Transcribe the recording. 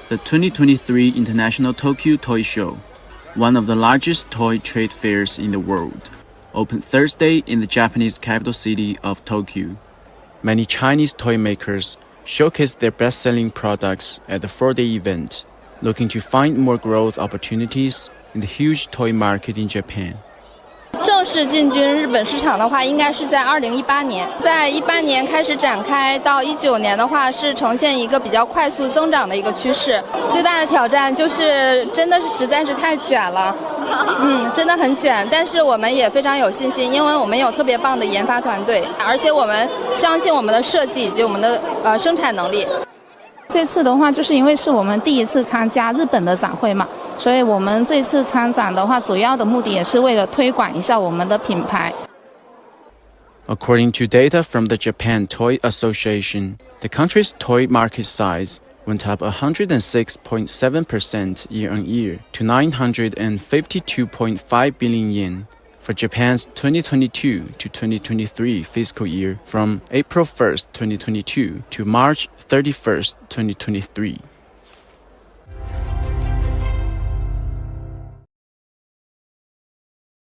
The 2023 International Tokyo Toy Show, one of the largest toy trade fairs in the world, opened Thursday in the Japanese capital city of Tokyo. Many Chinese toy makers showcased their best-selling products at the 4-day event, looking to find more growth opportunities in the huge toy market in Japan. 正式进军日本市场的话，应该是在2018年，在18年开始展开，到19年的话是呈现一个比较快速增长的一个趋势。最大的挑战就是真的是实在是太卷了，真的很卷。但是我们也非常有信心，因为我们有特别棒的研发团队，而且我们相信我们的设计以及我们的生产能力。这次的话，就是因为是我们第一次参加日本的展会嘛，所以我们这次参展的话，主要的目的也是为了推广一下我们的品牌。According to data from the Japan Toy Association, the country's toy market size went up 106.7% year-on-year to 952.5 billion yen for Japan's 2022 to 2023 fiscal year from April 1st, 2022 to March 31st, 2023.